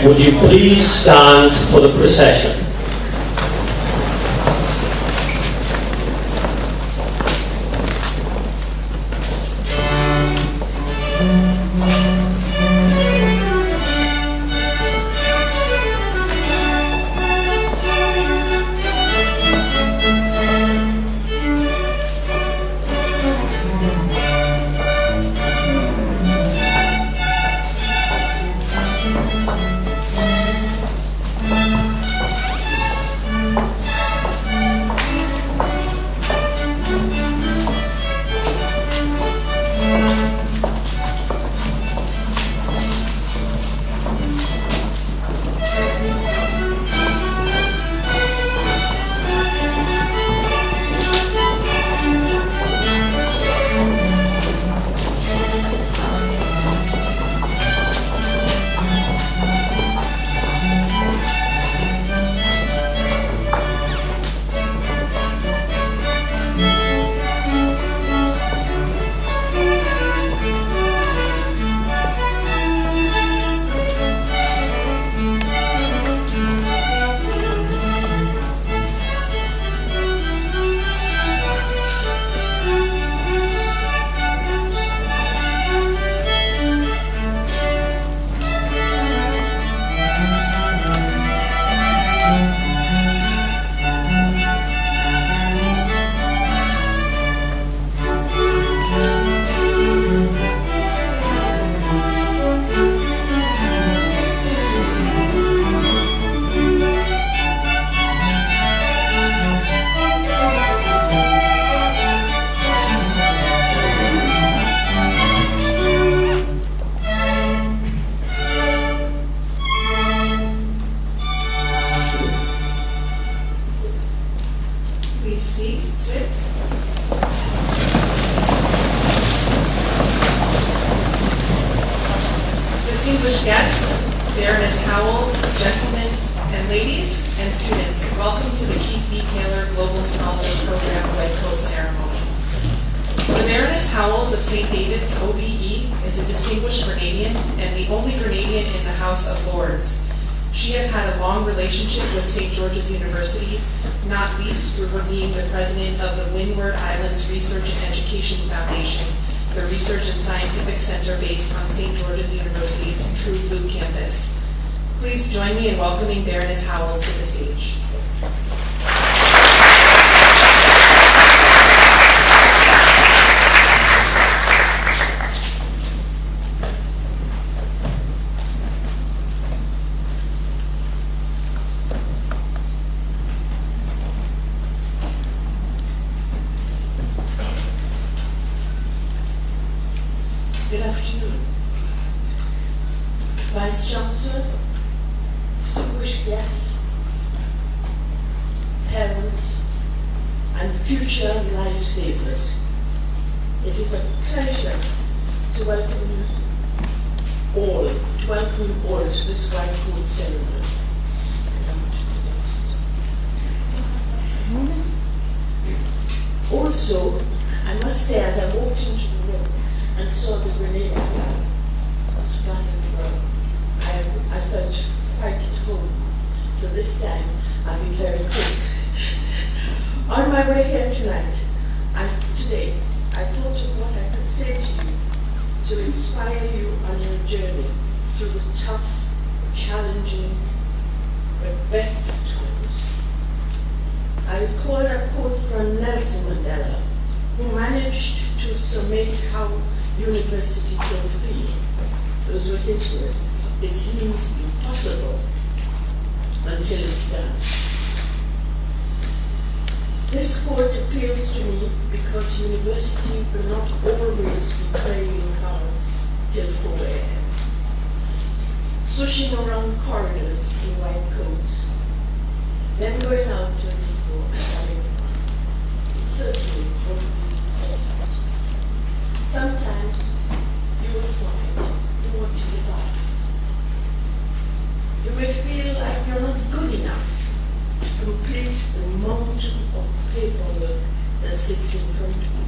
Would you please stand for the procession? Distinguished guests, Baroness Howells, gentlemen and ladies, and students, welcome to the Keith B. Taylor Global Scholars Program White Coat Ceremony. The Baroness Howells of St. David's, OBE, is a distinguished Grenadian and the only Grenadian in the House of Lords. She has had a long relationship with St. George's University, not least through her being the president of the Windward Islands Research and Education Foundation, the research and scientific center based on St. George's University's True Blue campus. Please join me in welcoming Baroness Howells to the stage. Good afternoon. Vice Chancellor, distinguished guests, parents, and future lifesavers. It is a pleasure to welcome you all to this white coat ceremony. Also, I must say, as I walked into the room and saw the Grenadian flag splattered above, I felt quite at home. So this time, I'll be very quick. On my way here tonight, today, I thought of what I could say to you to inspire you on your journey through the tough, challenging, but best of times. I recall a quote from Nelson Mandela, who managed to summate how university can feel. Those were his words. It seems impossible until it's done. This quote appeals to me because university will not always be playing cards till 4 a.m. Swishing around corridors in white coats, then going out to the store and having fun. It certainly won't be pleasant. Sometimes you will find you want to give up. You may feel like you're not good enough to complete the mountain of paperwork that sits in front of you.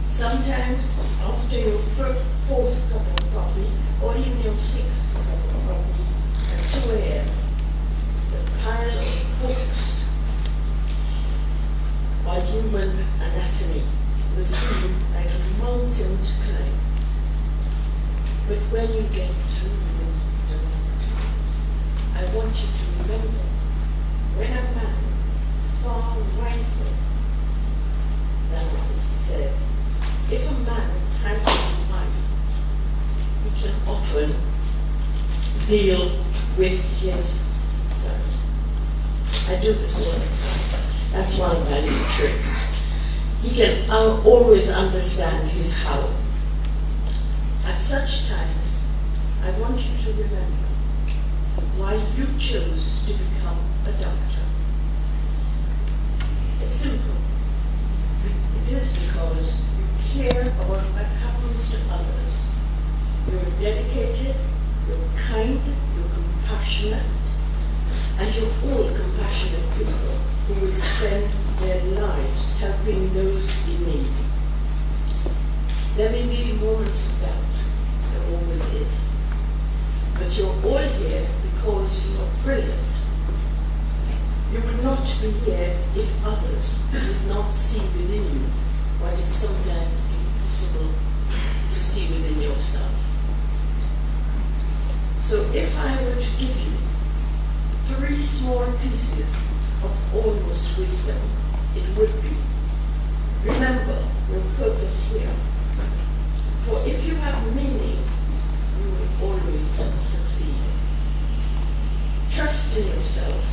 Sometimes, after your fourth cup of coffee, or even your sixth cup of want you to remember, when a man far wiser than I said, if a man has his mind, he can often deal with his son. I do this all the time. That's one of my little tricks. He can always understand his how. At such times, I want you to remember why you chose to become a doctor. It's simple. It is because you care about what happens to others. You're dedicated, you're kind, you're compassionate, and you're all compassionate people who will spend their lives helping those in need. There may be moments of doubt, there always is, but you're all here because you are brilliant. You would not be here if others did not see within you what is sometimes impossible to see within yourself. So if I were to give you 3 small pieces of almost wisdom, it would be, remember your purpose here. For if you have meaning, you will always succeed. Trust in yourself.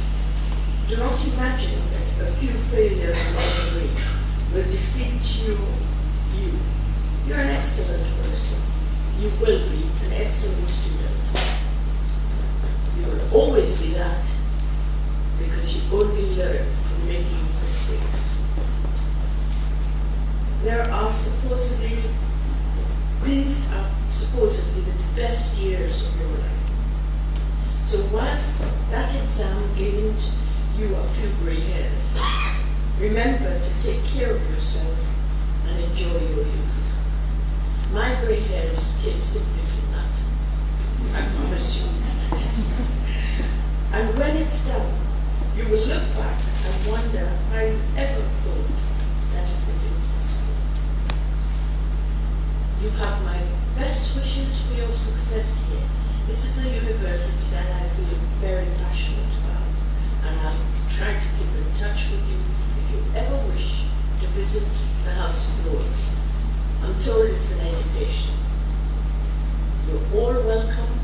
Do not imagine that a few failures along the way will defeat you. You're an excellent person. You will be an excellent student. You will always be that because you only learn from making mistakes. These are supposedly the best years of your life. So once that exam gained you a few gray hairs, remember to take care of yourself and enjoy your youth. My gray hairs came simply from that, I promise you. And when it's done, you will look back and wonder how you ever thought that it was impossible. You have my best wishes for your success here. This is a university that I feel very passionate about, and I'll try to keep in touch with you if you ever wish to visit the House of Lords. I'm told it's an education. You're all welcome.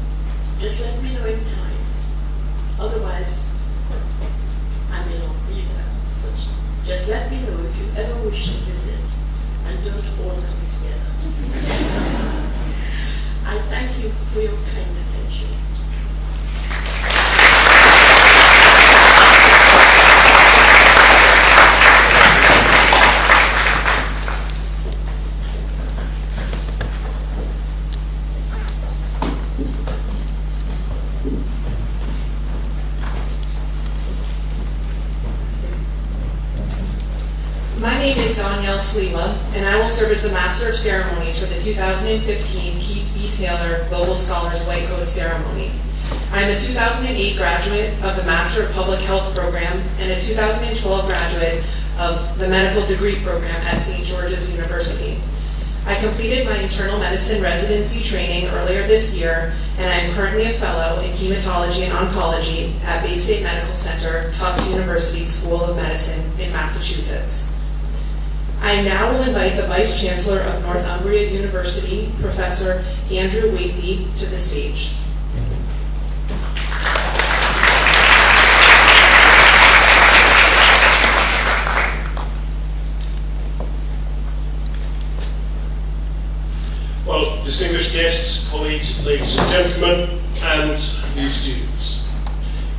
Just let me know in time. Otherwise, I may not be there. But just let me know if you ever wish to visit, and don't all come together. I thank you for your kind attention. My name is Danielle Sliwa, and I will serve as the Master of Ceremonies for the 2015 Keith B. Taylor Global Scholars White Coat Ceremony. I am a 2008 graduate of the Master of Public Health program and a 2012 graduate of the Medical Degree program at St. George's University. I completed my internal medicine residency training earlier this year, and I am currently a fellow in hematology and oncology at Bay State Medical Center, Tufts University School of Medicine in Massachusetts. I now will invite the Vice Chancellor of Northumbria University, Professor Andrew Waithe, to the stage. Well, distinguished guests, colleagues, ladies and gentlemen, and new students.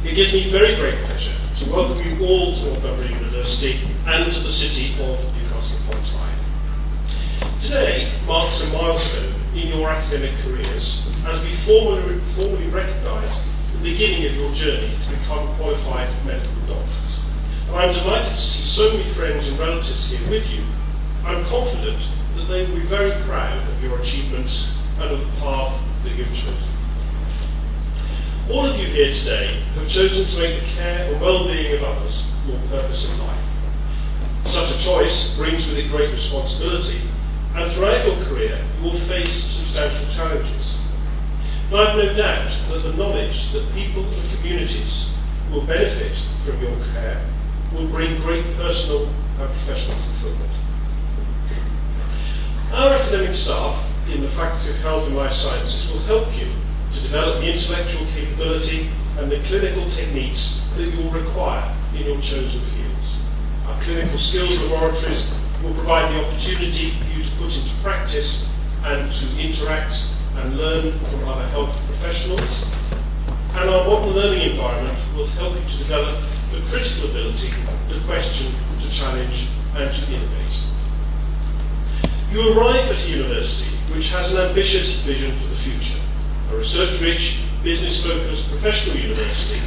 It gives me very great pleasure to welcome you all to Northumbria University and to the city of Newcastle upon Tyne. Today marks a milestone in your academic careers as we formally recognise the beginning of your journey to become qualified medical doctors. And I'm delighted to see so many friends and relatives here with you. I'm confident that they will be very proud of your achievements and of the path that you've chosen. All of you here today have chosen to make the care and well-being of others your purpose in life. Such a choice brings with it great responsibility, and throughout your career you will face substantial challenges. But I've no doubt that the knowledge that people and communities will benefit from your care will bring great personal and professional fulfillment. Our academic staff in the Faculty of Health and Life Sciences will help you to develop the intellectual capability and the clinical techniques that you will require in your chosen fields. Our clinical skills laboratories will provide the opportunity for you to put into practice and to interact and learn from other health professionals. And our modern learning environment will help you to develop the critical ability to question, to challenge, and to innovate. You arrive at a university which has an ambitious vision for the future. A research-rich, business-focused professional university,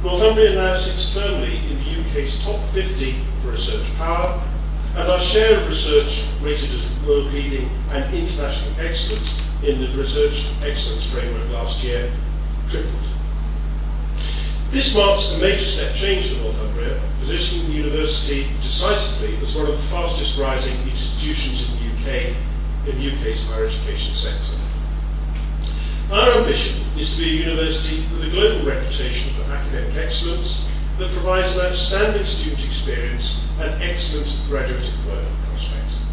Northumbria now sits firmly in the UK's top 50 for research power, and our share of research rated as world-leading and internationally excellent in the Research Excellence Framework last year tripled. This marks a major step change for Northumbria, positioning the university decisively as one of the fastest rising institutions in the UK's higher education sector. Our ambition is to be a university with a global reputation for academic excellence that provides an outstanding student experience and excellent graduate employment prospects.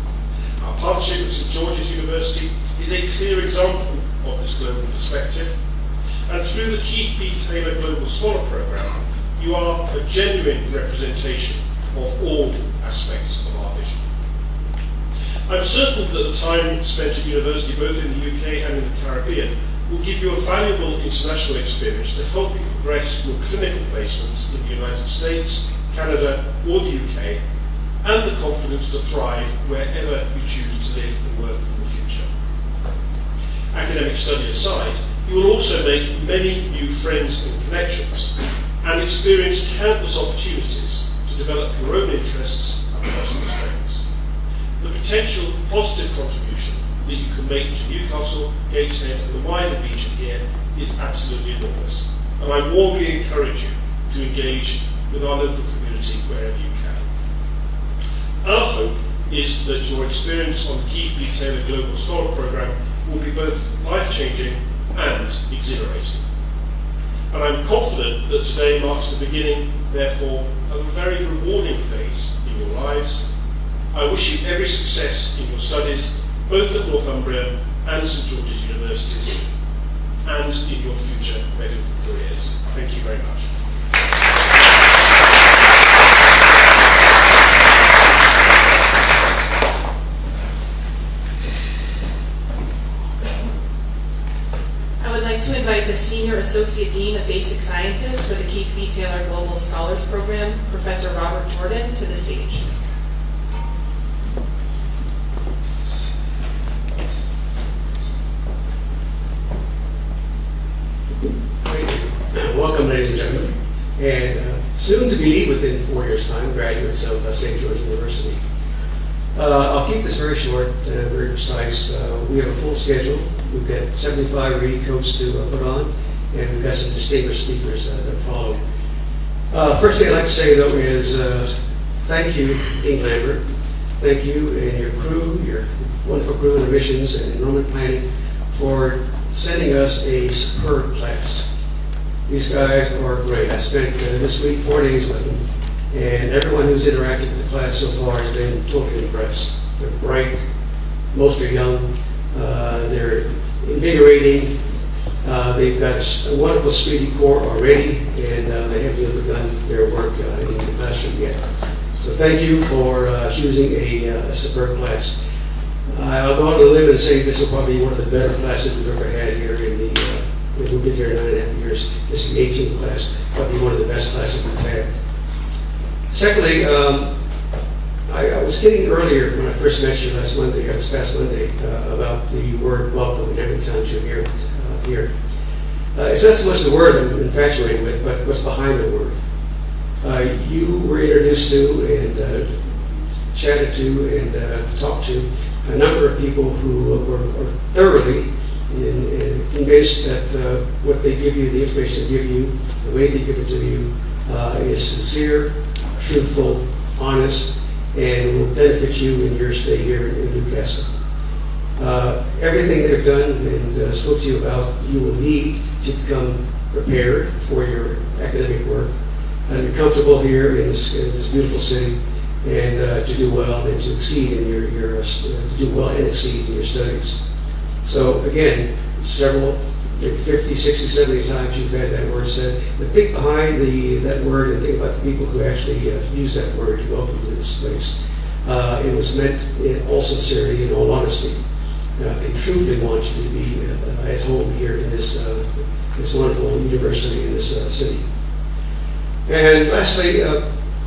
Our partnership with St George's University is a clear example of this global perspective, and through the Keith B. Taylor Global Scholar Programme, you are a genuine representation of all aspects of our vision. I'm certain that the time spent at university, both in the UK and in the Caribbean, will give you a valuable international experience to help you progress your clinical placements in the United States, Canada, or the UK, and the confidence to thrive wherever you choose to live and work in the future. Academic study aside, you will also make many new friends and connections, and experience countless opportunities to develop your own interests and personal strengths. The potential positive contribution that you can make to Newcastle, Gateshead and the wider region here is absolutely enormous, and I warmly encourage you to engage with our local community wherever you can. Our hope is that your experience on the Keith B. Taylor Global Scholar Programme will be both life-changing and exhilarating. And I'm confident that today marks the beginning, therefore, of a very rewarding phase in your lives. I wish you every success in your studies, both at Northumbria and St George's Universities, and in your future medical careers. Thank you very much. I would like to invite the Senior Associate Dean of Basic Sciences for the Keith B. Taylor Global Scholars Program, Professor Robert Jordan, to the stage. Welcome, ladies and gentlemen, and soon to be, within 4 years' time, graduates of St. George University. I'll keep this very short, very precise. We have a full schedule. We've got 75 reading codes to put on, and we've got some distinguished speakers that follow. First thing I'd like to say, though, is thank you, Dean Lambert. Thank you and your crew, your wonderful crew in admissions and enrollment planning, for sending us a superb class. These guys are great. I spent this week 4 days with them, and everyone who's interacted with the class so far has been totally impressed. They're bright, most are young, they're invigorating, they've got a wonderful speedy core already, and they haven't even begun their work in the classroom yet. So thank you for choosing a superb class. I'll go on to live and say this will probably be one of the better classes we've ever had here in the we've been here 9.5 years. This is the 18th class, probably one of the best classes we've had. Secondly, I was kidding earlier when I first met you this past Monday, about the word welcome and every time you hear it here. It's not so much the word I'm infatuated with, but what's behind the word. You were introduced to and chatted to and talked to a number of people who were thoroughly and convinced that what they give you, the information they give you, the way they give it to you, is sincere, truthful, honest, and will benefit you in your stay here in Newcastle. Everything they've done and spoke to you about, you will need to become prepared for your academic work and be comfortable here in this beautiful city, and to do well and to exceed in your to do well and exceed in your studies. So again, several, maybe 50, 60, 70 times you've had that word said, but think behind that word and think about the people who actually use that word to welcome you to this place. It was meant in all sincerity and all honesty. They truly want you to be at home here in this wonderful university in this city. And lastly,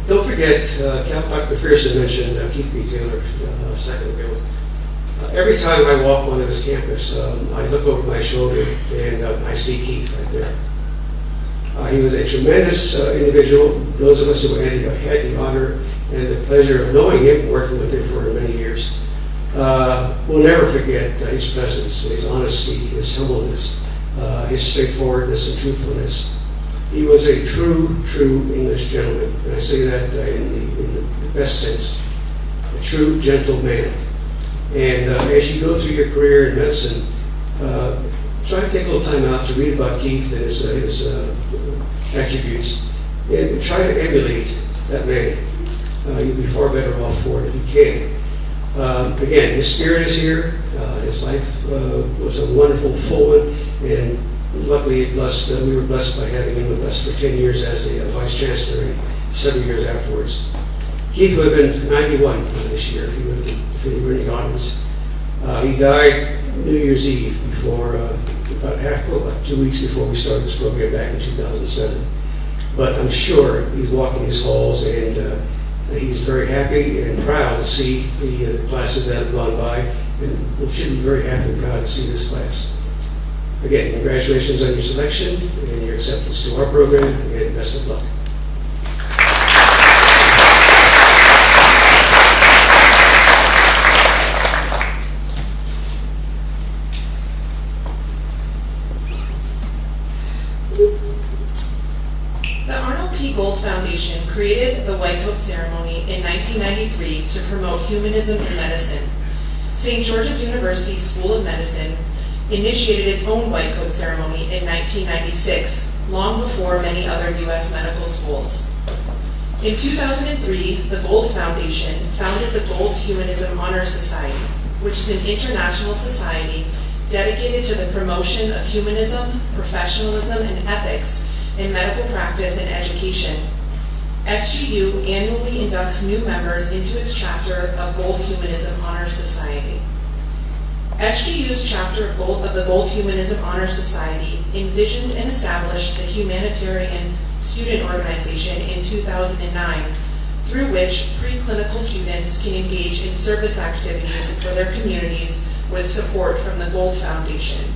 don't forget, Dr. McPherson mentioned Keith B. Taylor a second ago. Every time I walk onto this campus, I look over my shoulder and I see Keith right there. He was a tremendous individual. Those of us who had the honor and the pleasure of knowing him, working with him for many years, will never forget his presence, his honesty, his humbleness, his straightforwardness and truthfulness. He was a true English gentleman, and I say that in the best sense. A true, gentle man. And as you go through your career in medicine, try to take a little time out to read about Keith and his attributes, and try to emulate that man. You'll be far better off for it if you can. Again, his spirit is here. His life was a wonderful, full one, and luckily we were blessed by having him with us for 10 years as the Vice Chancellor and 7 years afterwards. Keith would have been 91 this year. He would have been, if you were in the audience. He died New Year's Eve before, about 2 weeks before we started this program back in 2007. But I'm sure he's walking his halls, and he's very happy and proud to see the classes that have gone by, and we should be very happy and proud to see this class. Again, congratulations on your selection and your acceptance to our program, and best of luck. The Arnold P. Gold Foundation created the White Coat Ceremony in 1993 to promote humanism in medicine. St. George's University School of Medicine initiated its own White Coat Ceremony in 1996, long before many other U.S. medical schools. In 2003, the Gold Foundation founded the Gold Humanism Honor Society, which is an international society dedicated to the promotion of humanism, professionalism, and ethics in medical practice and education. SGU annually inducts new members into its chapter of Gold Humanism Honor Society. SGU's chapter of the Gold Humanism Honor Society envisioned and established the Humanitarian Student Organization in 2009, through which preclinical students can engage in service activities for their communities with support from the Gold Foundation.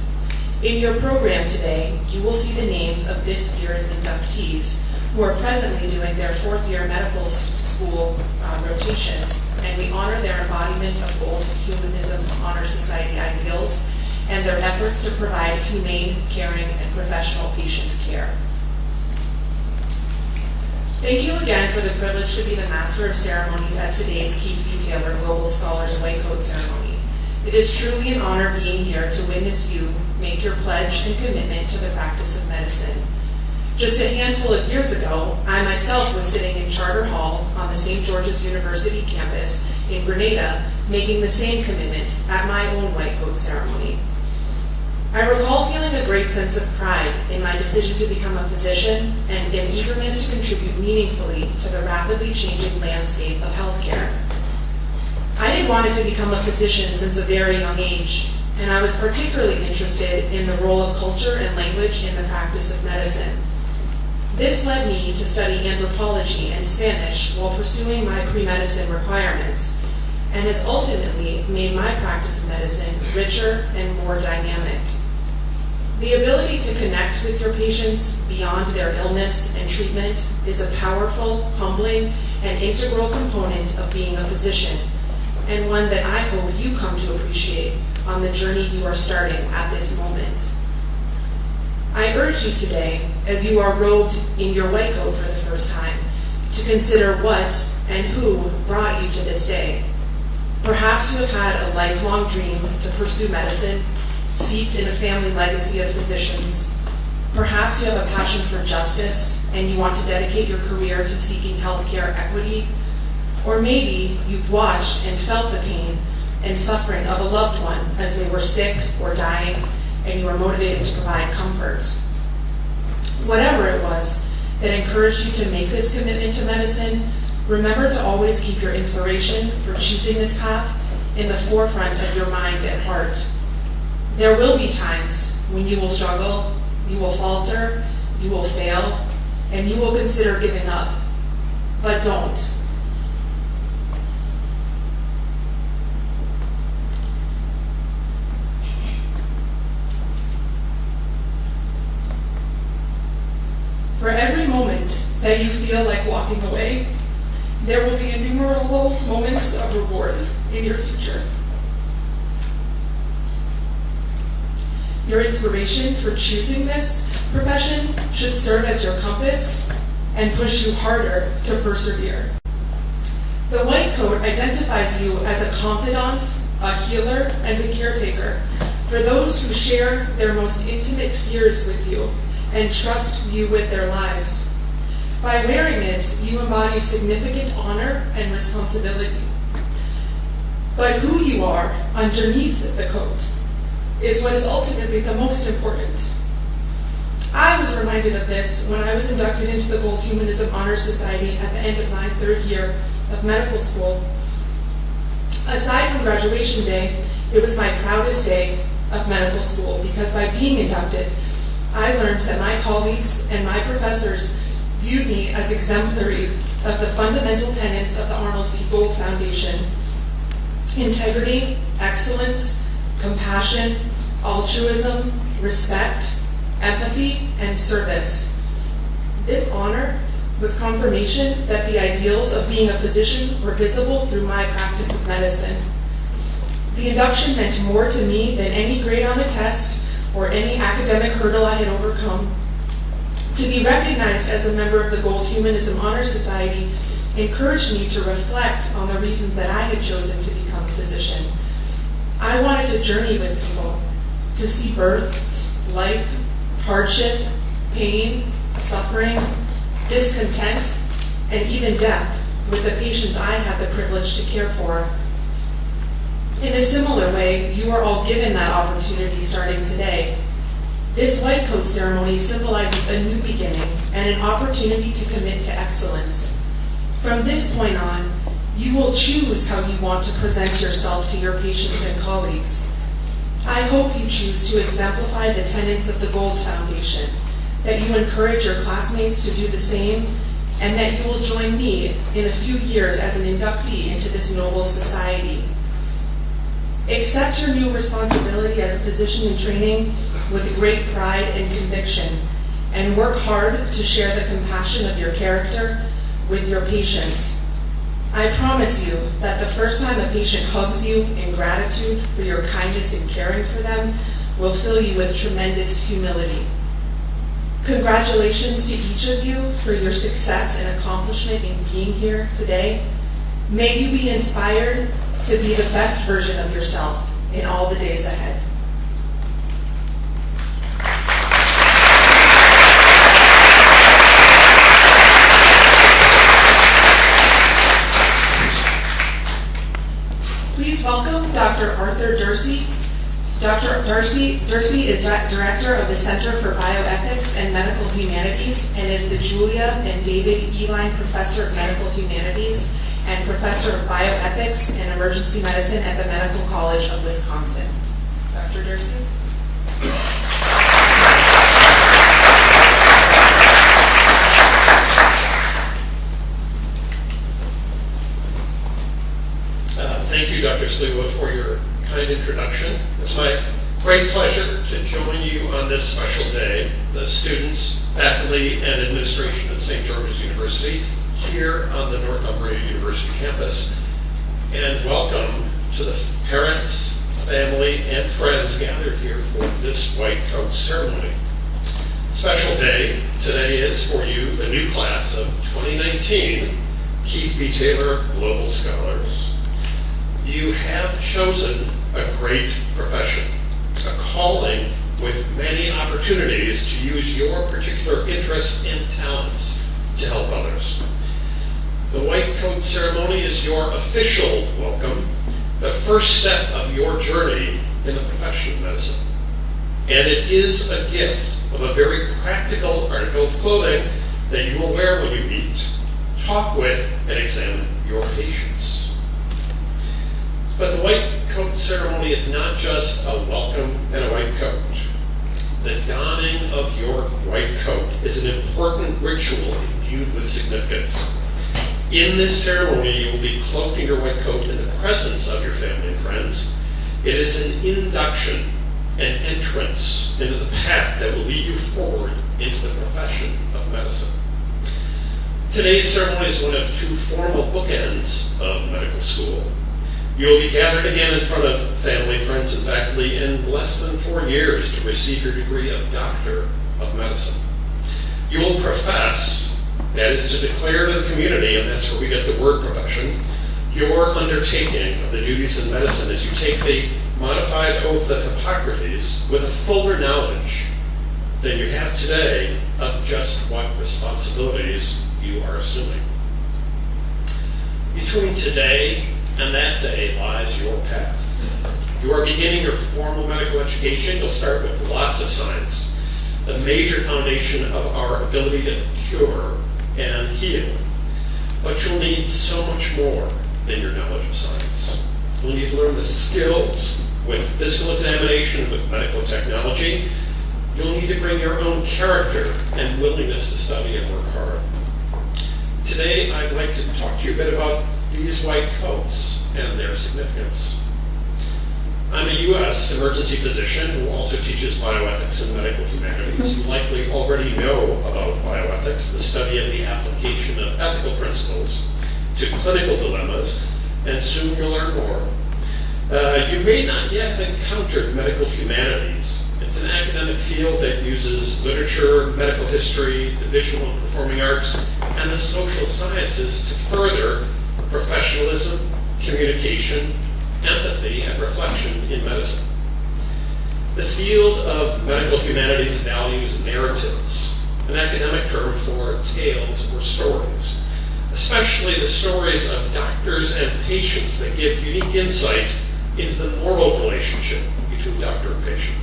In your program today, you will see the names of this year's inductees, who are presently doing their fourth-year medical school rotations, and we honor their embodiment of Gold Humanism Honor Society ideals and their efforts to provide humane, caring, and professional patient care. Thank you again for the privilege to be the Master of Ceremonies at today's Keith B. Taylor Global Scholars White Coat Ceremony. It is truly an honor being here to witness you make your pledge and commitment to the practice of medicine. Just a handful of years ago, I myself was sitting in Charter Hall on the St. George's University campus in Grenada, making the same commitment at my own White Coat Ceremony. I recall feeling a great sense of pride in my decision to become a physician and an eagerness to contribute meaningfully to the rapidly changing landscape of healthcare. I had wanted to become a physician since a very young age, and I was particularly interested in the role of culture and language in the practice of medicine. This led me to study anthropology and Spanish while pursuing my pre-medicine requirements, and has ultimately made my practice of medicine richer and more dynamic. The ability to connect with your patients beyond their illness and treatment is a powerful, humbling, and integral component of being a physician, and one that I hope you come to appreciate on the journey you are starting at this moment. I urge you today, as you are robed in your white coat for the first time, to consider what and who brought you to this day. Perhaps you have had a lifelong dream to pursue medicine, steeped in a family legacy of physicians. Perhaps you have a passion for justice and you want to dedicate your career to seeking healthcare equity. Or maybe you've watched and felt the pain and suffering of a loved one as they were sick or dying, and you are motivated to provide comfort. Whatever it was that encouraged you to make this commitment to medicine, remember to always keep your inspiration for choosing this path in the forefront of your mind and heart. There will be times when you will struggle, you will falter, you will fail, and you will consider giving up. But don't. For every moment that you feel like walking away, there will be innumerable moments of reward in your future. Your inspiration for choosing this profession should serve as your compass and push you harder to persevere. The white coat identifies you as a confidant, a healer, and a caretaker for those who share their most intimate fears with you and trust you with their lives. By wearing it, you embody significant honor and responsibility. But who you are underneath the coat is what is ultimately the most important. I was reminded of this when I was inducted into the Gold Humanism Honor Society at the end of my third year of medical school. Aside from graduation day, it was my proudest day of medical school because by being inducted, I learned that my colleagues and my professors viewed me as exemplary of the fundamental tenets of the Arnold P. Gold Foundation: integrity, excellence, compassion, altruism, respect, empathy, and service. This honor was confirmation that the ideals of being a physician were visible through my practice of medicine. The induction meant more to me than any grade on a test or any academic hurdle I had overcome. To be recognized as a member of the Gold Humanism Honor Society encouraged me to reflect on the reasons that I had chosen to become a physician. I wanted to journey with people, to see birth, life, hardship, pain, suffering, discontent, and even death with the patients I had the privilege to care for. In a similar way, you are all given that opportunity starting today. This white coat ceremony symbolizes a new beginning and an opportunity to commit to excellence. From this point on, you will choose how you want to present yourself to your patients and colleagues. I hope you choose to exemplify the tenets of the Gold Foundation, that you encourage your classmates to do the same, and that you will join me in a few years as an inductee into this noble society. Accept your new responsibility as a physician in training with great pride and conviction, and work hard to share the compassion of your character with your patients. I promise you that the first time a patient hugs you in gratitude for your kindness in caring for them will fill you with tremendous humility. Congratulations to each of you for your success and accomplishment in being here today. May you be inspired to be the best version of yourself in all the days ahead. Please welcome Dr. Arthur Dursey. Dr. Dursey is Director of the Center for Bioethics and Medical Humanities and is the Julia and David Eline Professor of Medical Humanities and Professor of Bioethics and Emergency Medicine at the Medical College of Wisconsin. Dr. Dursey? Thank you, Dr. Sliwa, for your kind introduction. It's my great pleasure to join you on this special day, the students, faculty, and administration at St. George's University here on the Northumbria University campus. And welcome to the parents, family, and friends gathered here for this white coat ceremony. Special day today is for you, the new class of 2019 Keith B. Taylor Global Scholars. You have chosen a great profession, a calling with many opportunities to use your particular interests and talents to help others. The white coat ceremony is your official welcome, the first step of your journey in the profession of medicine. And it is a gift of a very practical article of clothing that you will wear when you meet, talk with, and examine your patients. But the white coat ceremony is not just a welcome and a white coat. The donning of your white coat is an important ritual imbued with significance. In this ceremony, you will be cloaked in your white coat in the presence of your family and friends. It is an induction, an entrance into the path that will lead you forward into the profession of medicine. Today's ceremony is one of two formal bookends of medical school. You will be gathered again in front of family, friends, and faculty in less than 4 years to receive your degree of Doctor of Medicine. You will profess, that is to declare to the community, and that's where we get the word profession, your undertaking of the duties in medicine as you take the modified oath of Hippocrates with a fuller knowledge than you have today of just what responsibilities you are assuming. Between today and that day lies your path. You are beginning your formal medical education. You'll start with lots of science, the major foundation of our ability to cure and heal. But you'll need so much more than your knowledge of science. You'll need to learn the skills with physical examination, with medical technology. You'll need to bring your own character and willingness to study and work hard. Today, I'd like to talk to you a bit about these white coats and their significance. I'm a U.S. emergency physician who also teaches bioethics and medical humanities. You likely already know about bioethics, the study of the application of ethical principles to clinical dilemmas, and soon you'll learn more. You may not yet have encountered medical humanities. It's an academic field that uses literature, medical history, the visual and performing arts, and the social sciences to further professionalism, communication, empathy, and reflection in medicine. The field of medical humanities values narratives, an academic term for tales or stories, especially the stories of doctors and patients that give unique insight into the moral relationship between doctor and patient.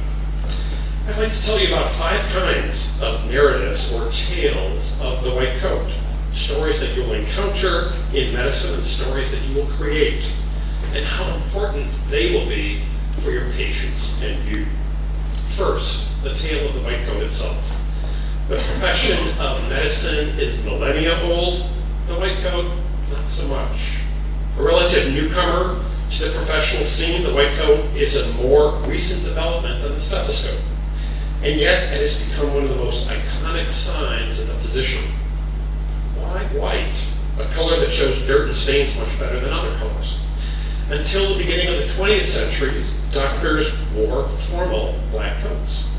I'd like to tell you about 5 kinds of narratives or tales of the white coat. Stories that you'll encounter in medicine and stories that you will create, and how important they will be for your patients and you. First, the tale of the white coat itself. The profession of medicine is millennia old. The white coat, not so much. A relative newcomer to the professional scene, the white coat is a more recent development than the stethoscope. And yet, it has become one of the most iconic signs of the physician. Why white? A color that shows dirt and stains much better than other colors. Until the beginning of the 20th century, doctors wore formal black coats.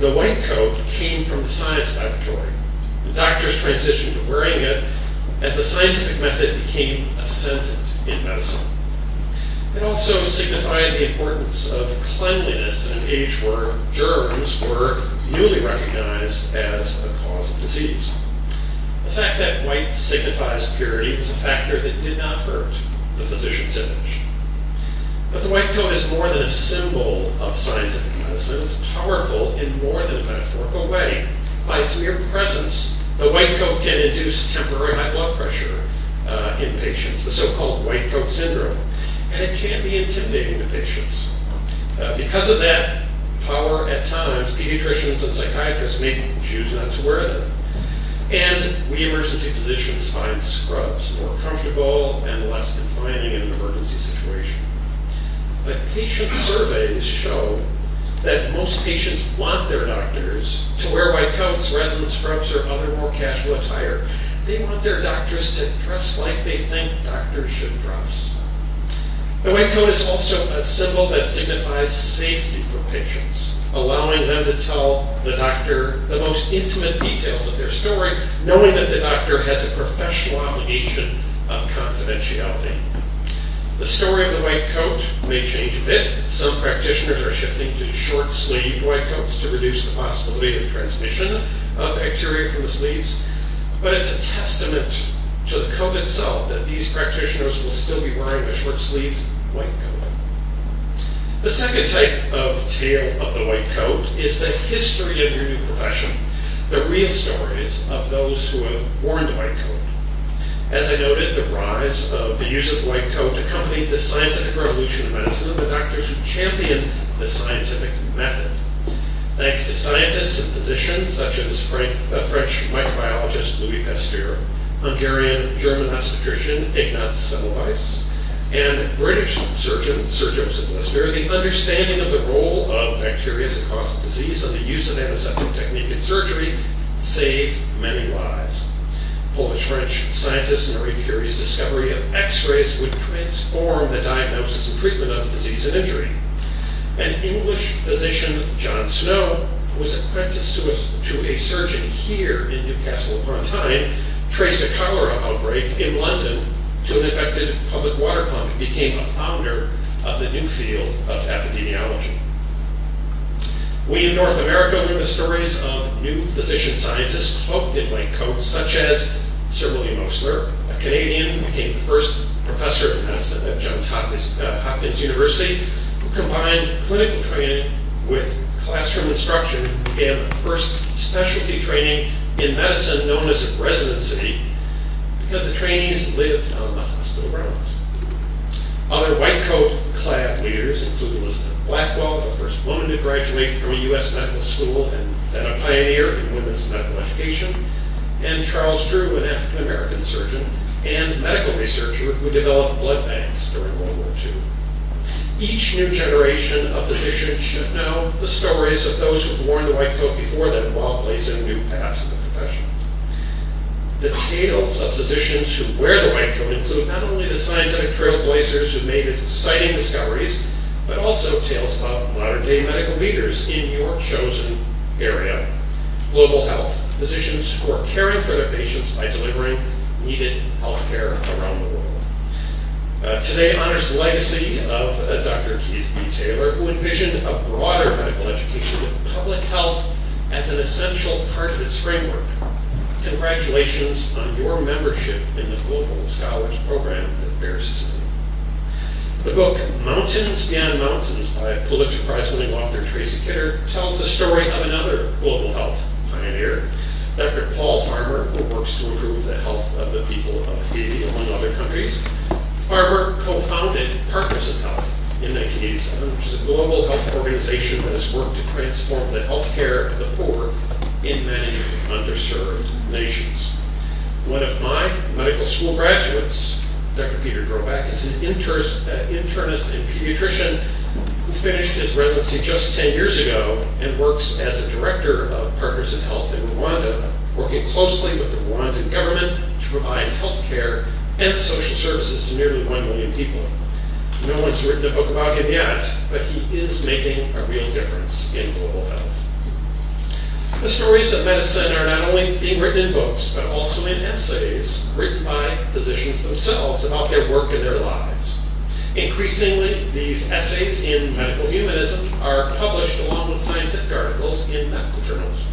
The white coat came from the science laboratory. The doctors transitioned to wearing it as the scientific method became ascendant in medicine. It also signified the importance of cleanliness in an age where germs were newly recognized as a cause of disease. The fact that white signifies purity was a factor that did not hurt the physician's image. But the white coat is more than a symbol of scientific medicine. It's powerful in more than a metaphorical way. By its mere presence, the white coat can induce temporary high blood pressure in patients, the so-called white coat syndrome. And it can be intimidating to patients. Because of that power, at times, pediatricians and psychiatrists may choose not to wear them. And we emergency physicians find scrubs more comfortable and less confining in an emergency situation. But patient surveys show that most patients want their doctors to wear white coats rather than scrubs or other more casual attire. They want their doctors to dress like they think doctors should dress. The white coat is also a symbol that signifies safety for patients, allowing them to tell the doctor the most intimate details of their story, knowing that the doctor has a professional obligation of confidentiality. The story of the white coat may change a bit. Some practitioners are shifting to short-sleeved white coats to reduce the possibility of transmission of bacteria from the sleeves. But it's a testament to the coat itself that these practitioners will still be wearing a short-sleeved white coat. The second type of tale of the white coat is the history of your new profession, the real stories of those who have worn the white coat. As I noted, the rise of the use of the white coat accompanied the scientific revolution in medicine and the doctors who championed the scientific method. Thanks to scientists and physicians such as French microbiologist Louis Pasteur, Hungarian-German obstetrician Ignaz Semmelweis, and British surgeon Sir Joseph Lister, the understanding of the role of bacteria as a cause of disease and the use of antiseptic technique in surgery saved many lives. Polish-French scientist Marie Curie's discovery of X-rays would transform the diagnosis and treatment of disease and injury. And English physician John Snow, who was apprenticed to a surgeon here in Newcastle upon Tyne, traced a cholera outbreak in London to an infected public water pump and became a founder of the new field of epidemiology. We in North America learn the stories of new physician scientists cloaked in white coats, such as Sir William Osler, a Canadian who became the first professor of medicine at Johns Hopkins University, who combined clinical training with classroom instruction, and began the first specialty training in medicine known as a residency, because the trainees lived on the hospital grounds. Other white coat-clad leaders include Elizabeth Blackwell, the first woman to graduate from a U.S. medical school and then a pioneer in women's medical education, and Charles Drew, an African-American surgeon and medical researcher who developed blood banks during World War II. Each new generation of physicians should know the stories of those who've worn the white coat before them while blazing new paths in the profession. The tales of physicians who wear the white coat include not only the scientific trailblazers who made exciting discoveries, but also tales about modern-day medical leaders in your chosen area, global health, physicians who are caring for their patients by delivering needed health care around the world. Today honors the legacy of Dr. Keith B. Taylor, who envisioned a broader medical education with public health as an essential part of its framework. Congratulations on your membership in the Global Scholars Program that bears his name. The book Mountains Beyond Mountains by Pulitzer Prize-winning author Tracy Kidder tells the story of another global health pioneer, Dr. Paul Farmer, who works to improve the health of the people of Haiti, among other countries. Farmer co-founded Partners in Health in 1987, which is a global health organization that has worked to transform the health care of the poor in many underserved nations. One of my medical school graduates, Dr. Peter Grobak, is an internist and pediatrician who finished his residency just 10 years ago and works as a director of Partners in Health in Rwanda, working closely with the Rwandan government to provide health care and social services to nearly 1 million people. No one's written a book about him yet, but he is making a real difference in global health. The stories of medicine are not only being written in books, but also in essays written by physicians themselves about their work and their lives. Increasingly, these essays in medical humanism are published along with scientific articles in medical journals,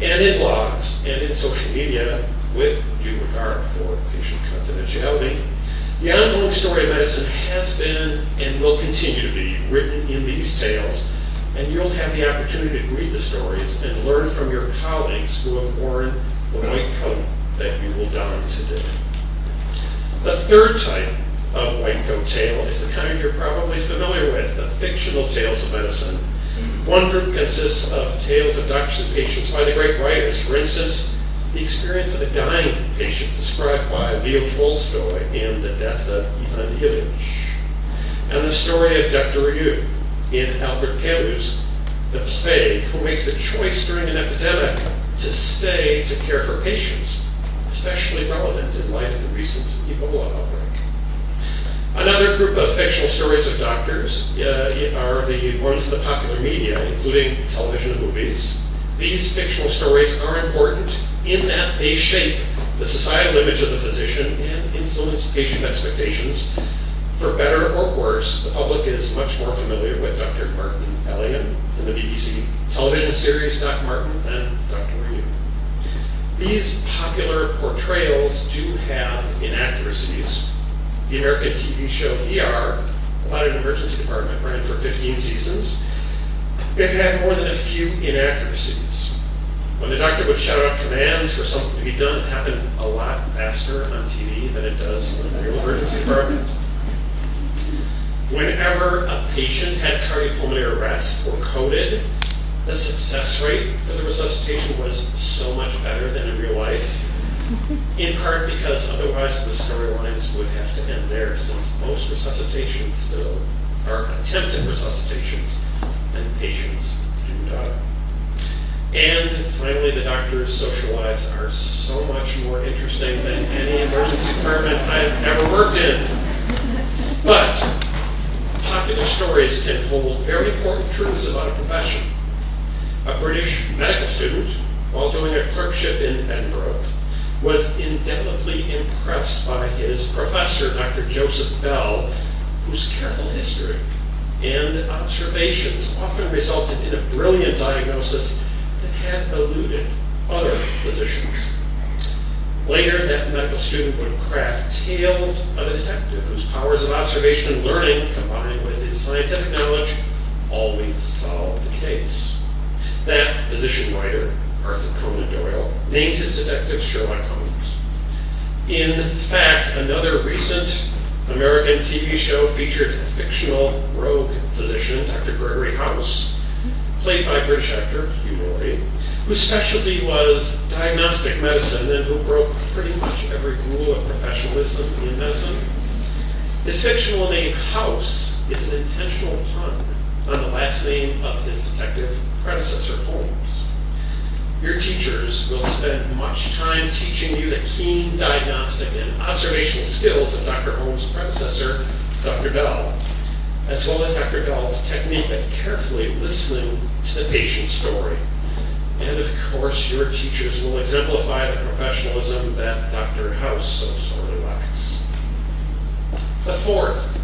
and in blogs, and in social media, with due regard for patient confidentiality. The ongoing story of medicine has been and will continue to be written in these tales, and you'll have the opportunity to read the stories and learn from your colleagues who have worn the white coat that you will don today. The third type of white coat tale is the kind you're probably familiar with, the fictional tales of medicine. One group consists of tales of doctors and patients by the great writers. For instance, the experience of a dying patient described by Leo Tolstoy in The Death of Ivan Ilyich, and the story of Dr. Rieu in Albert Camus' The Plague, who makes the choice during an epidemic to stay to care for patients, especially relevant in light of the recent Ebola outbreak. Another group of fictional stories of doctors are the ones in the popular media, including television and movies. These fictional stories are important in that they shape the societal image of the physician and influence patient expectations. For better or worse, the public is much more familiar with Dr. Martin Elliott in the BBC television series Doc Martin than Dr. Reed. These popular portrayals do have inaccuracies. The American TV show ER, about an emergency department, ran for 15 seasons. It had more than a few inaccuracies. When a doctor would shout out commands for something to be done, it happened a lot faster on TV than it does in a real emergency department. Whenever a patient had cardiopulmonary arrest or coded, the success rate for the resuscitation was so much better than in real life, in part because otherwise the storylines would have to end there, since most resuscitations still are attempted resuscitations and patients do die. And finally, the doctor's social lives are so much more interesting than any emergency department I've ever worked in. But popular stories can hold very important truths about a profession. A British medical student, while doing a clerkship in Edinburgh, was indelibly impressed by his professor, Dr. Joseph Bell, whose careful history and observations often resulted in a brilliant diagnosis that had eluded other physicians. Later, that medical student would craft tales of a detective whose powers of observation and learning, combined with his scientific knowledge, always solved the case. That physician-writer, Arthur Conan Doyle, named his detective Sherlock Holmes. In fact, another recent American TV show featured a fictional rogue physician, Dr. Gregory House, played by British actor Hugh Laurie, whose specialty was diagnostic medicine and who broke pretty much every rule of professionalism in medicine. His fictional name, House, is an intentional pun on the last name of his detective predecessor, Holmes. Your teachers will spend much time teaching you the keen diagnostic and observational skills of Dr. Holmes' predecessor, Dr. Bell, as well as Dr. Bell's technique of carefully listening to the patient's story. And of course, your teachers will exemplify the professionalism that Dr. House so sorely lacks. The fourth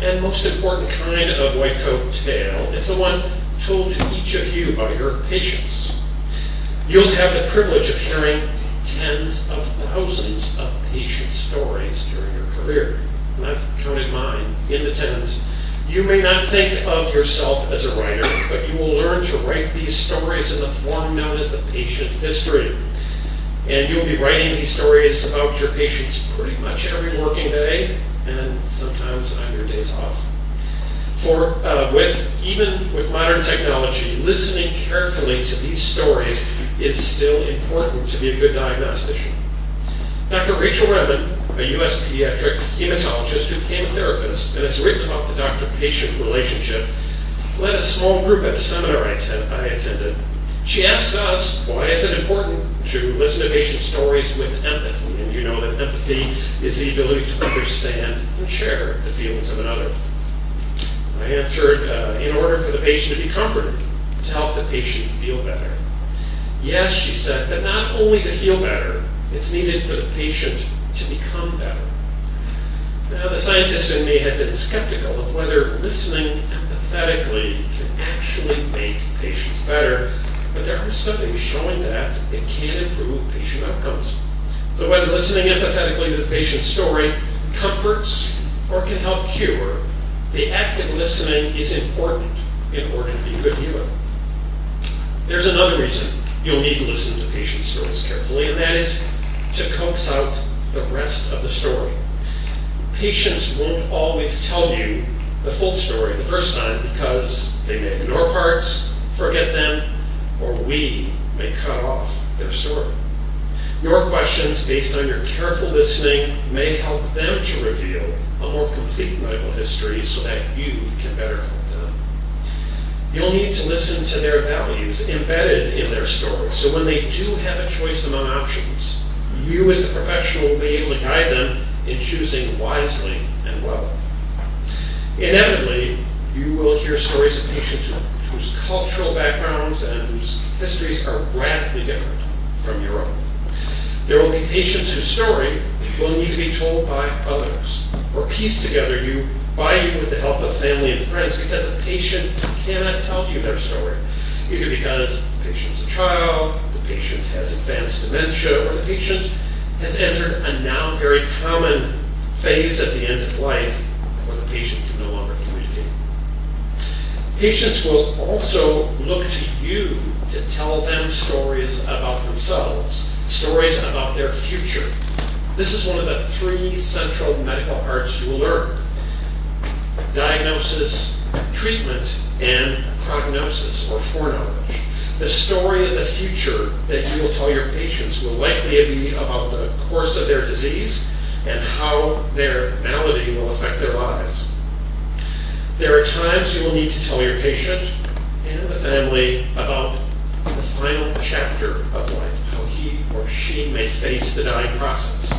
and most important kind of white coat tale is the one told to each of you by your patients. You'll have the privilege of hearing tens of thousands of patient stories during your career. And I've counted mine in the tens. You may not think of yourself as a writer, but you will learn to write these stories in the form known as the patient history. And you'll be writing these stories about your patients pretty much every working day, and sometimes on your days off. For even with modern technology, listening carefully to these stories is still important to be a good diagnostician. Dr. Rachel Remen, a U.S. pediatric hematologist who became a therapist and has written about the doctor-patient relationship, led a small group at a seminar I attended. She asked us, why is it important to listen to patient stories with empathy? And you know that empathy is the ability to understand and share the feelings of another. I answered, in order for the patient to be comforted, to help the patient feel better. Yes, she said, but not only to feel better, it's needed for the patient to become better. Now, the scientist in me had been skeptical of whether listening empathetically can actually make patients better, but there are studies showing that it can improve patient outcomes. So whether listening empathetically to the patient's story comforts or can help cure, the act of listening is important in order to be a good healer. There's another reason you'll need to listen to patient stories carefully, and that is to coax out the rest of the story. Patients won't always tell you the full story the first time because they may ignore parts, forget them, or we may cut off their story. Your questions, based on your careful listening, may help them to reveal a more complete medical history so that you can better help them. You'll need to listen to their values embedded in their story, so when they do have a choice among options, you as the professional will be able to guide them in choosing wisely and well. Inevitably, you will hear stories of patients whose cultural backgrounds and whose histories are radically different from your own. There will be patients whose story will need to be told by others. or piece together by you with the help of family and friends, because the patient cannot tell you their story, either because the patient's a child, the patient has advanced dementia, or the patient has entered a now very common phase at the end of life where the patient can no longer communicate. Patients will also look to you to tell them stories about themselves, stories about their future. This is one of the 3 central medical arts you will learn: diagnosis, treatment, and prognosis or foreknowledge. The story of the future that you will tell your patients will likely be about the course of their disease and how their malady will affect their lives. There are times you will need to tell your patient and the family about the final chapter of life, how he or she may face the dying process.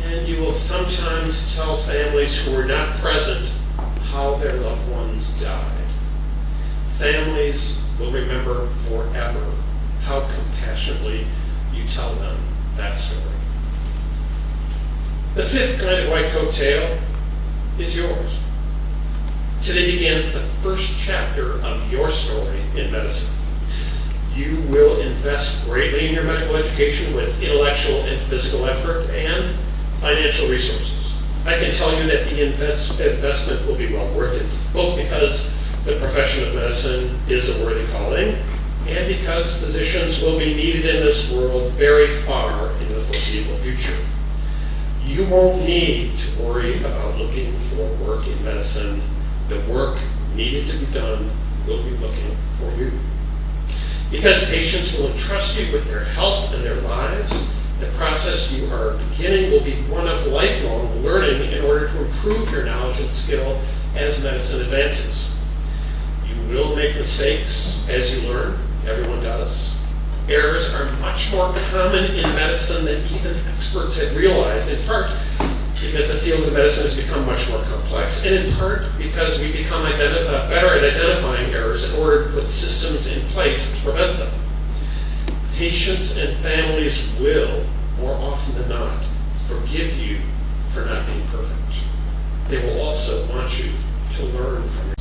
And you will sometimes tell families who are not present how their loved ones died. Families will remember forever how compassionately you tell them that story. The 5th kind of white coat tale is yours. Today begins the first chapter of your story in medicine. You will invest greatly in your medical education with intellectual and physical effort and financial resources. I can tell you that the investment will be well worth it, both because the profession of medicine is a worthy calling and because physicians will be needed in this world very far into the foreseeable future. You won't need to worry about looking for work in medicine. The work needed to be done will be looking for you. Because patients will entrust you with their health and their lives, the process you are beginning will be one of lifelong learning in order to improve your knowledge and skill as medicine advances. You will make mistakes as you learn. Everyone does. Errors are much more common in medicine than even experts had realized, in part because the field of medicine has become much more complex, and in part because we become better at identifying errors in order to put systems in place to prevent them. Patients and families will, more often than not, forgive you for not being perfect. They will also want you to learn from it.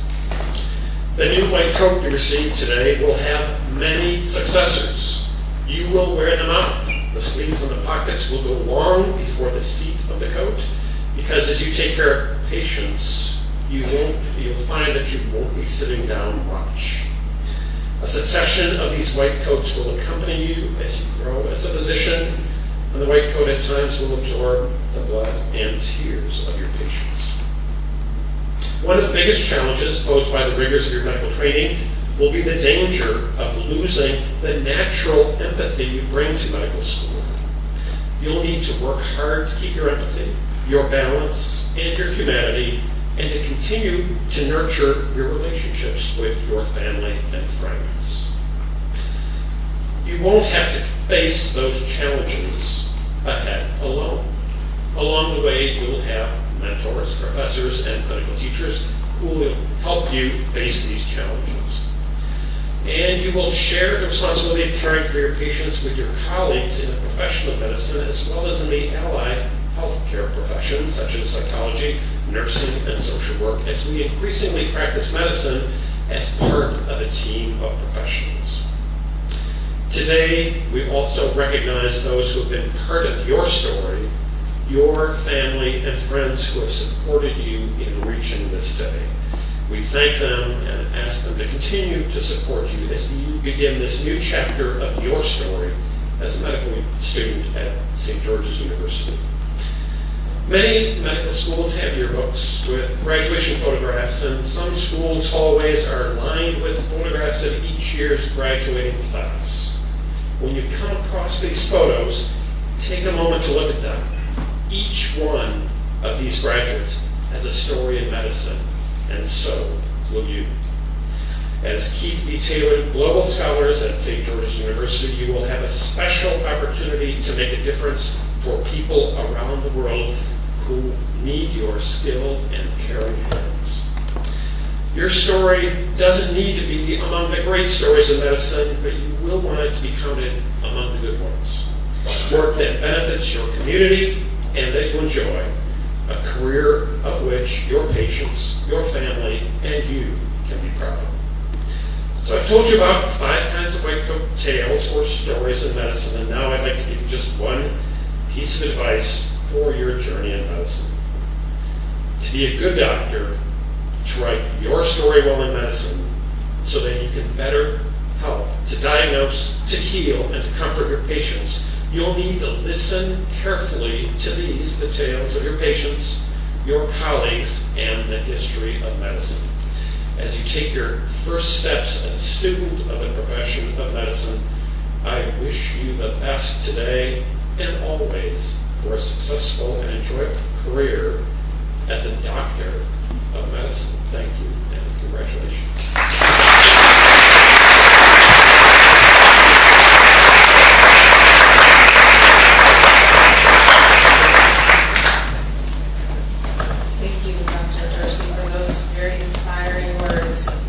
The new white coat you receive today will have many successors. You will wear them out. The sleeves and the pockets will go long before the seat of the coat, because as you take care of patients, you'll find that you won't be sitting down much. A succession of these white coats will accompany you as you grow as a physician, and the white coat at times will absorb the blood and tears of your patients. One of the biggest challenges posed by the rigors of your medical training will be the danger of losing the natural empathy you bring to medical school. You'll need to work hard to keep your empathy, your balance, and your humanity, and to continue to nurture your relationships with your family and friends. You won't have to face those challenges ahead alone. Along the way, you'll have mentors, professors, and clinical teachers who will help you face these challenges. And you will share the responsibility of caring for your patients with your colleagues in the profession of medicine, as well as in the allied healthcare professions, such as psychology, nursing, and social work, as we increasingly practice medicine as part of a team of professionals. Today, we also recognize those who have been part of your story, your family and friends who have supported you in reaching this day. We thank them and ask them to continue to support you as you begin this new chapter of your story as a medical student at St. George's University. Many medical schools have yearbooks with graduation photographs, and some schools' hallways are lined with photographs of each year's graduating class. When you come across these photos, take a moment to look at them. Each one of these graduates has a story in medicine, and so will you. As Keith B. Taylor Global Scholars at St. George's University, you will have a special opportunity to make a difference for people around the world who need your skilled and caring hands. Your story doesn't need to be among the great stories of medicine, but you will want it to be counted among the good ones. Work that benefits your community and that you enjoy. a career of which your patients, your family, and you can be proud. So I've told you about 5 kinds of white coat tales or stories in medicine, and now I'd like to give you just one piece of advice for your journey in medicine. To be a good doctor, to write your story well in medicine so that you can better help to diagnose, to heal, and to comfort your patients, you'll need to listen carefully to these, the tales of your patients, your colleagues, and the history of medicine. As you take your first steps as a student of the profession of medicine, I wish you the best today and always for a successful and enjoyable career as a doctor of medicine. Thank you and congratulations. Thank you, Dr. Dorsey, for those very inspiring words.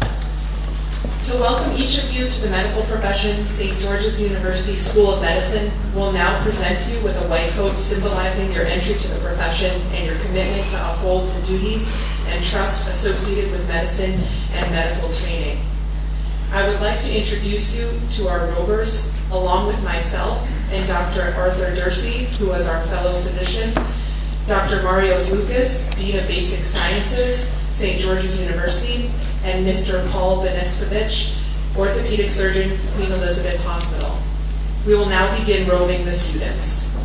To welcome each of you to the medical profession, St. George's University School of Medicine will now present you with a white coat symbolizing your entry to the profession and your commitment to uphold the duties and trust associated with medicine and medical training. I would like to introduce you to our robers, along with myself and Dr. Arthur Dorsey, who is our fellow physician, Dr. Marios Lucas, Dean of Basic Sciences, St. George's University, and Mr. Paul Benespovich, Orthopedic Surgeon, Queen Elizabeth Hospital. We will now begin robing the students.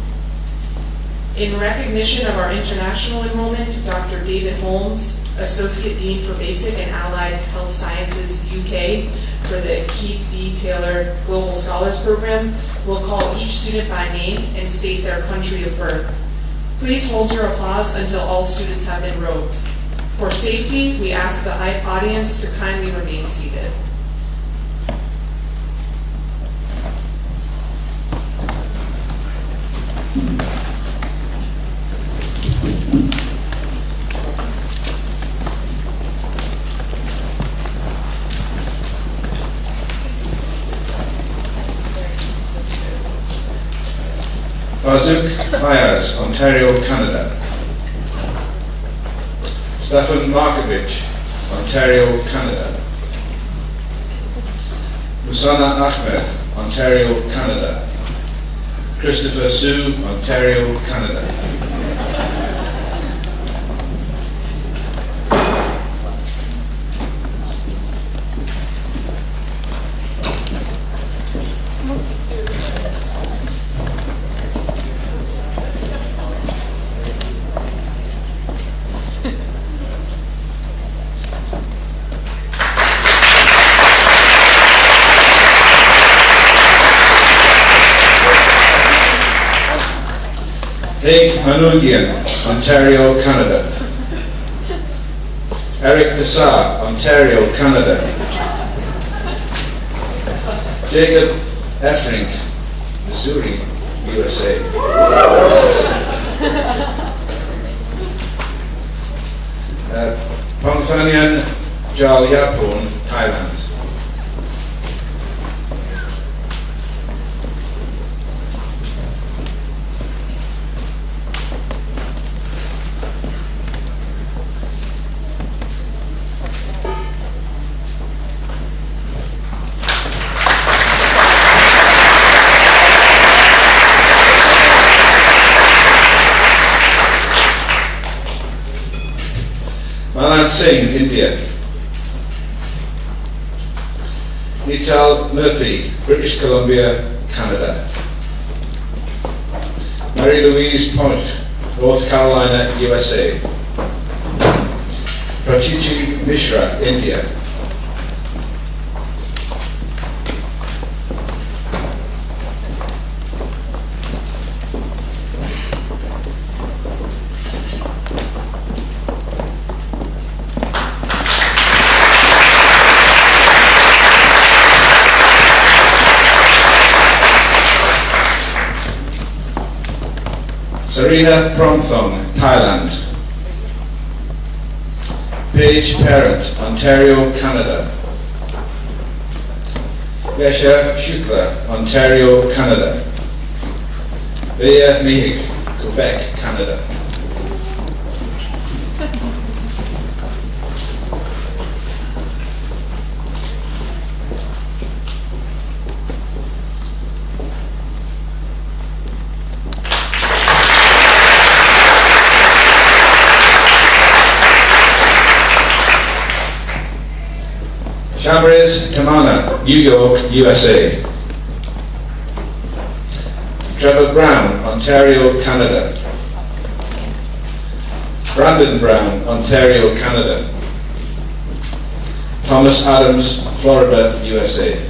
In recognition of our international enrollment, Dr. David Holmes, Associate Dean for Basic and Allied Health Sciences UK for the Keith V. Taylor Global Scholars Program, will call each student by name and state their country of birth. Please hold your applause until all students have been robed. For safety, we ask the audience to kindly remain seated. Fazuk Fayaz, Ontario, Canada. Stefan Markovich, Ontario, Canada. Musana Ahmed, Ontario, Canada. Christopher Sue, Ontario, Canada. Haig Manugian, Ontario, Canada. Eric Dessar, Ontario, Canada. Jacob Effrink, Missouri, USA. Pongthanian Jal Yapon, Thailand. Manan Singh, India. Nital Murthy, British Columbia, Canada. Mary Louise Point, North Carolina, USA. Pratichi Mishra, India. Serena Promthong, Thailand. Paige Parent, Ontario, Canada. Yasha Shukla, Ontario, Canada. Bea Mihik, Quebec, Canada. Shamriz Tamana, New York, USA. Trevor Brown, Ontario, Canada. Brandon Brown, Ontario, Canada. Thomas Adams, Florida, USA.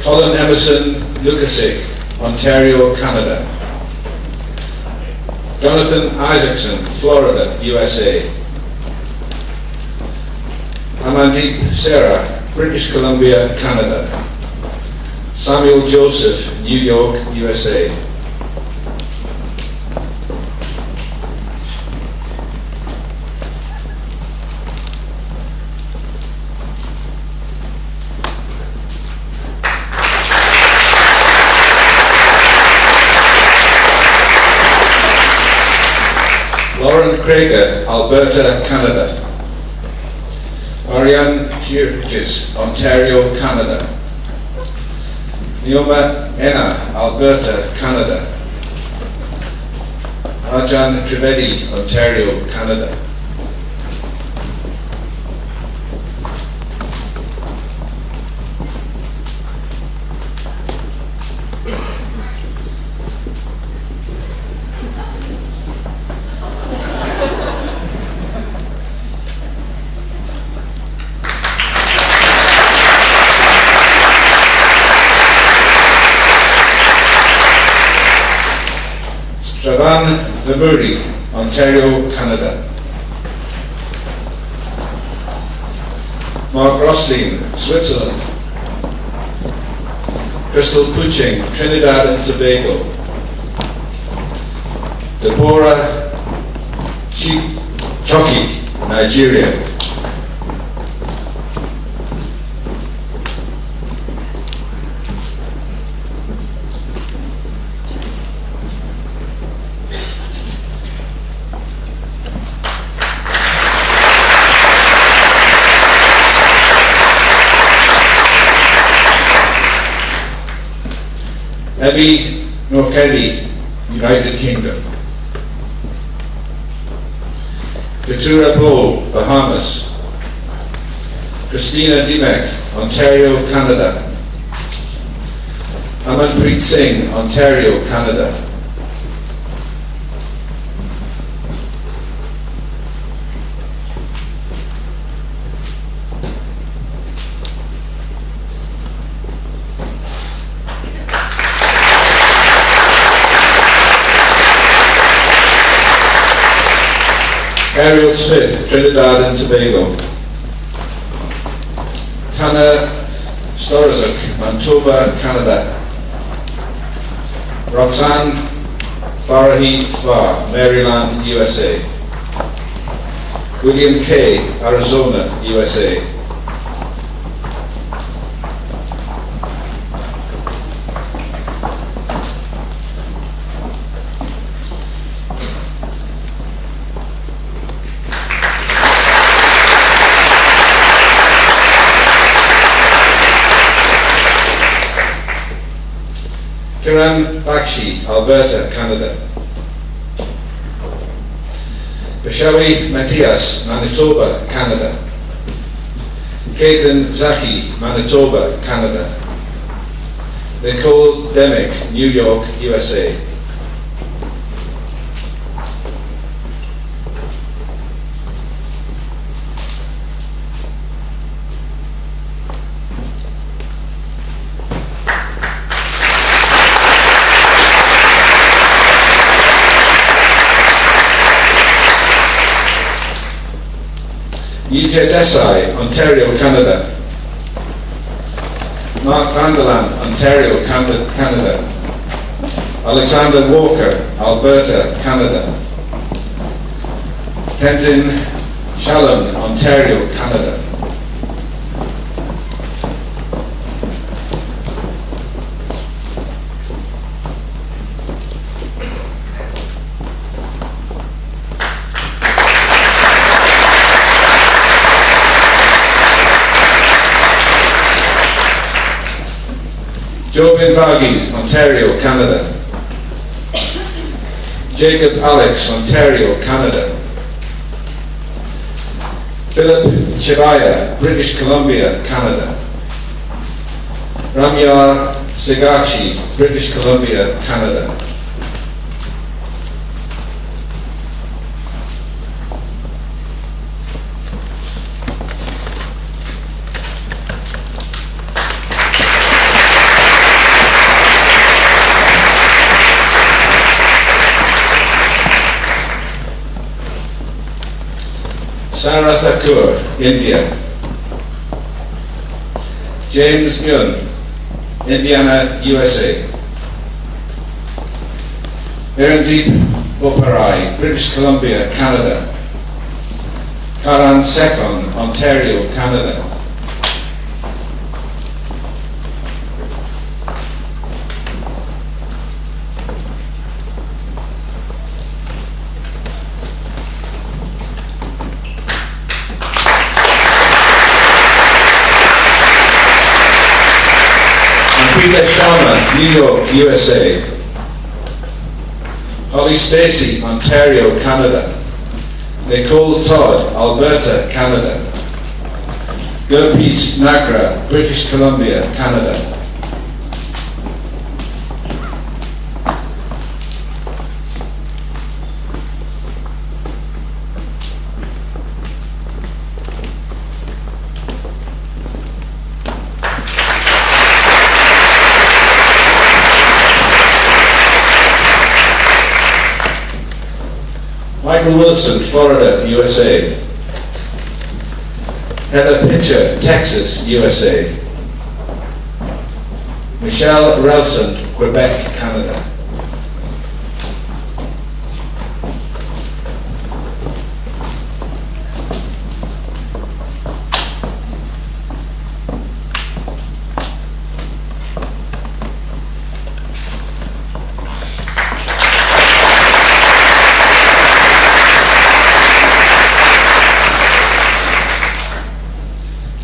Colin Emerson Lukasik, Ontario, Canada. Jonathan Isaacson, Florida, USA. Amandeep Sarah, British Columbia, Canada. Samuel Joseph, New York, USA. Lauren Krager, Alberta, Canada. Marianne Hughes, Ontario, Canada. Neoma Enna, Alberta, Canada. Arjan Trivedi, Ontario, Canada. Javan Vemuri, Ontario, Canada. Mark Roslin, Switzerland. Crystal Puching, Trinidad and Tobago. Deborah Choki, Nigeria. Abby Norkedi, United Kingdom. Keturah Bull, Bahamas. Christina Dimek, Ontario, Canada. Amanpreet Singh, Ontario, Canada. Ariel Smith, Trinidad and Tobago. Tana Storozuk, Manitoba, Canada. Roxanne Farahi Far, Maryland, USA. William Kay, Arizona, USA. Kiran Bakshi, Alberta, Canada. Bashawi Matias, Manitoba, Canada. Caitlin Zaki, Manitoba, Canada. Nicole Demick, New York, USA. Yite Desai, Ontario, Canada. Mark Vanderland, Ontario, Canada. Alexander Walker, Alberta, Canada. Tenzin Shalom, Ontario, Canada. Jobin Varghese, Ontario, Canada. Jacob Alex, Ontario, Canada. Philip Chivaya, British Columbia, Canada. Ramyar Segachi, British Columbia, Canada. Sarah Thakur, India. James Yun, Indiana, USA. Erandeep Boparai, British Columbia, Canada. Karan Sekon, Ontario, Canada. Peter Sharma, New York, USA. Holly Stacey, Ontario, Canada. Nicole Todd, Alberta, Canada. Gurpreet Nagra, British Columbia, Canada. Michael Wilson, Florida, USA. Heather Pitcher, Texas, USA. Michelle Relson, Quebec, Canada.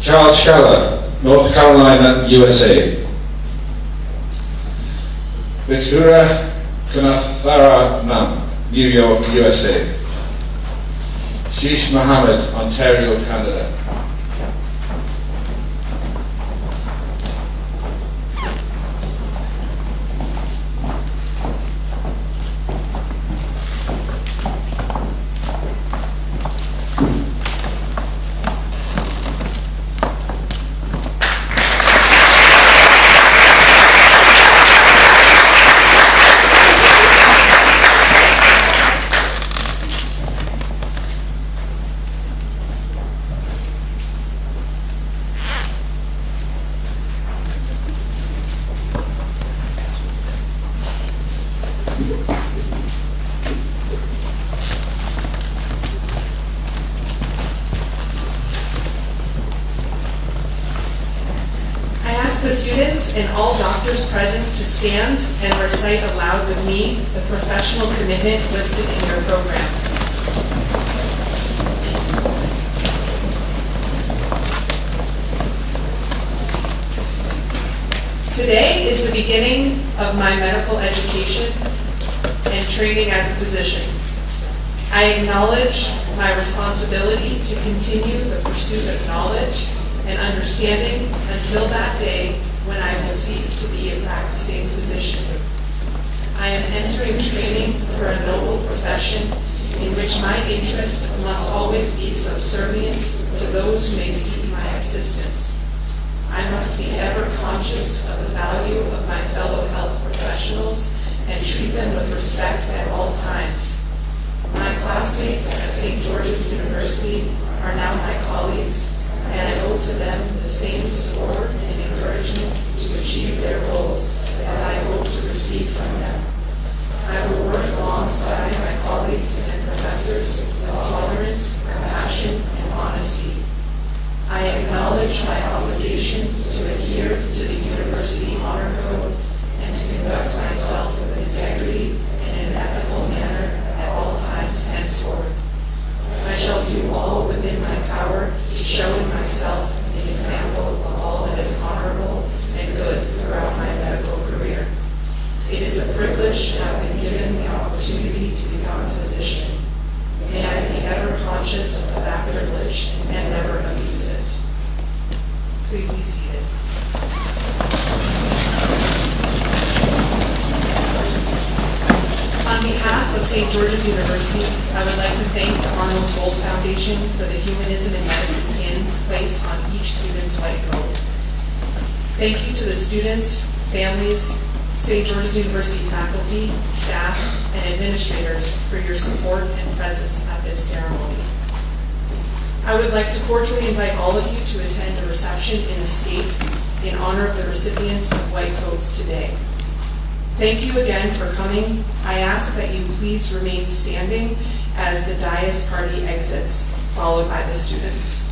Charles Schaller, North Carolina, USA. Victoria Kunatharanam, New York, USA. Sheesh Mohammed, Ontario, Canada. The students and all doctors present to stand and recite aloud with me the professional commitment listed in your programs. Today is the beginning of my medical education and training as a physician. I acknowledge my responsibility to continue the pursuit of knowledge and understanding until that day when I will cease to be a practicing physician. I am entering training for a noble profession in which my interest must always be subservient to those who may seek my assistance. I must be ever conscious of the value of my fellow health professionals and treat them with respect at all times. My classmates at St. George's University are now my colleagues, and I owe to them the same support and encouragement to achieve their goals as I hope to receive from them. I will work alongside my colleagues and professors with tolerance, compassion, and honesty. I acknowledge my obligation to adhere to the University Honor Code and to conduct myself with integrity and in an ethical manner at all times henceforth. I shall do all within my power to show in myself an example of all that is honorable and good throughout my medical career. It is a privilege to have been given the opportunity to become a physician. May I be ever conscious of that privilege and never abuse it. Please be seated. On behalf of St. George's University, I would like to thank the Arnold Gold Foundation for the Humanism in Medicine pins placed on each student's white coat. Thank you to the students, families, St. George's University faculty, staff, and administrators for your support and presence at this ceremony. I would like to cordially invite all of you to attend a reception in Escape in honor of the recipients of white coats today. Thank you again for coming. I ask that you please remain standing as the dais party exits, followed by the students.